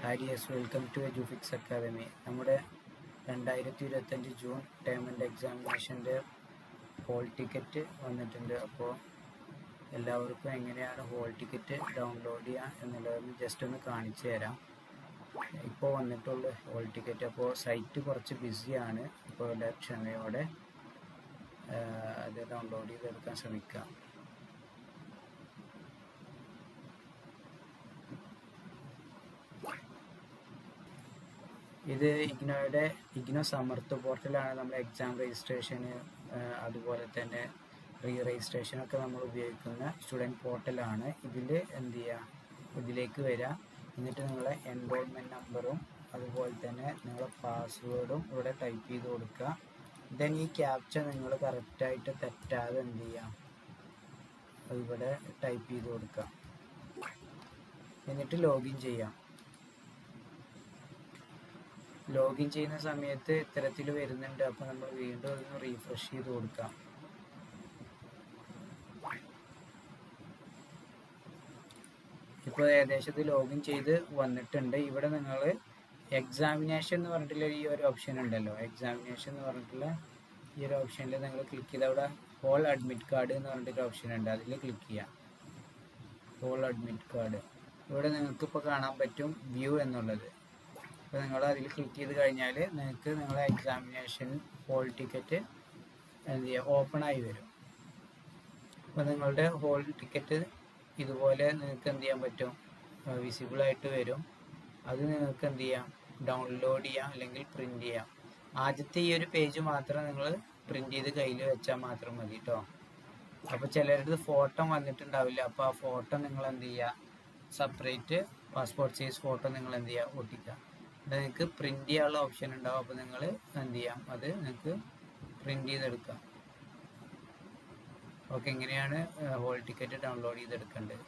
ആരിയസ് welcome to Edufix Academy. നമ്മുടെ 2025 June term and എക്സാമിനേഷൻ്റെ hall ticket വന്നിട്ടുണ്ട്. അപ്പോൾ എല്ലാവർക്കും എങ്ങനെയാണ് ഹോൾ ടിക്കറ്റ് ഡൗൺലോഡ് ചെയ്യുക എന്നുള്ളതൊന്ന് ജസ്റ്റ് ഒന്ന് കാണിച്ചു തരാം. ഇപ്പോൾ വന്നിട്ടുള്ള ഹോൾ ടിക്കറ്റ്. അപ്പോൾ സൈറ്റ് കുറച്ച് ബിസിയാണ്. അപ്പോൾ ക്ഷമയോടെ അത് ഡൗൺലോഡ് ചെയ്തെടുക്കാൻ ശ്രമിക്കാം. ഇത് ഇഗ്നോ സമർത്ഥ് പോർട്ടലാണ്. നമ്മൾ എക്സാം രജിസ്ട്രേഷന് അതുപോലെ തന്നെ രജിസ്ട്രേഷനൊക്കെ നമ്മൾ ഉപയോഗിക്കുന്ന സ്റ്റുഡൻറ്റ് പോർട്ടലാണ്. ഇതിൽ എന്ത് ചെയ്യുക, ഇതിലേക്ക് വരിക, എന്നിട്ട് നിങ്ങളെ എൻറോൾമെൻറ്റ് നമ്പറും അതുപോലെ തന്നെ നിങ്ങളെ പാസ്വേഡും ഇവിടെ ടൈപ്പ് ചെയ്ത് കൊടുക്കുക. ദെൻ ഈ ക്യാപ്ച നിങ്ങൾ കറക്റ്റായിട്ട് തെറ്റാതെ എന്ത് ചെയ്യാം, ഇവിടെ ടൈപ്പ് ചെയ്ത് കൊടുക്കുക. എന്നിട്ട് ലോഗിൻ ചെയ്യാം. ലോഗിൻ ചെയ്യുന്ന സമയത്ത് ഇത്തരത്തിൽ വരുന്നുണ്ട്. അപ്പോൾ നമ്മൾ വീണ്ടും അതൊന്ന് റീഫ്രഷ് ചെയ്ത് കൊടുക്കാം. ഇപ്പോൾ ഏകദേശം ഇത് ലോഗിൻ ചെയ്ത് വന്നിട്ടുണ്ട്. ഇവിടെ നിങ്ങൾ എക്സാമിനേഷൻ എന്ന് പറഞ്ഞിട്ടുള്ള ഈ ഒരു ഓപ്ഷൻ ഉണ്ടല്ലോ, എക്സാമിനേഷൻ എന്ന് പറഞ്ഞിട്ടുള്ള ഈ ഒരു ഓപ്ഷനിൽ നിങ്ങൾ ക്ലിക്ക് ചെയ്ത് അവിടെ ഹോൾ അഡ്മിറ്റ് കാർഡ് എന്ന് പറഞ്ഞിട്ടൊരു ഓപ്ഷൻ ഉണ്ട്, അതിൽ ക്ലിക്ക് ചെയ്യാം. ഹോൾ അഡ്മിറ്റ് കാർഡ് ഇവിടെ നിങ്ങൾക്ക് ഇപ്പോൾ കാണാൻ പറ്റും വ്യൂ എന്നുള്ളത്. അപ്പോൾ നിങ്ങൾ അതിൽ ക്ലിക്ക് ചെയ്ത് കഴിഞ്ഞാൽ നിങ്ങൾക്ക് നിങ്ങളെ എക്സാമിനേഷൻ ഹോൾ ടിക്കറ്റ് എന്ത് ചെയ്യുക, ഓപ്പൺ ആയി വരും. അപ്പോൾ നിങ്ങളുടെ ഹോൾ ടിക്കറ്റ് ഇതുപോലെ നിങ്ങൾക്ക് എന്ത് ചെയ്യാൻ പറ്റും, വിസിബിളായിട്ട് വരും. അത് നിങ്ങൾക്ക് എന്ത് ചെയ്യാം, ഡൗൺലോഡ് ചെയ്യാം അല്ലെങ്കിൽ പ്രിൻ്റ് ചെയ്യാം. ആദ്യത്തെ ഈ ഒരു പേജ് മാത്രം നിങ്ങൾ പ്രിൻ്റ് ചെയ്ത് കയ്യിൽ വെച്ചാൽ മാത്രം മതി കേട്ടോ. അപ്പോൾ ചിലരുടെ ഫോട്ടോ വന്നിട്ടുണ്ടാവില്ല. അപ്പോൾ ആ ഫോട്ടോ നിങ്ങൾ എന്ത് ചെയ്യുക, സെപ്പറേറ്റ് പാസ്പോർട്ട് സൈസ് ഫോട്ടോ നിങ്ങൾ എന്ത് ചെയ്യുക, ഒട്ടിക്കുക. നിങ്ങൾക്ക് പ്രിൻ്റ് ചെയ്യാനുള്ള ഓപ്ഷൻ ഉണ്ടാവും. അപ്പോൾ നിങ്ങൾ എന്ത് ചെയ്യാം, അത് നിങ്ങൾക്ക് പ്രിൻ്റ് ചെയ്തെടുക്കാം. ഓക്കെ, ഇങ്ങനെയാണ് ഹോൾ ടിക്കറ്റ് ഡൗൺലോഡ് ചെയ്തെടുക്കേണ്ടത്.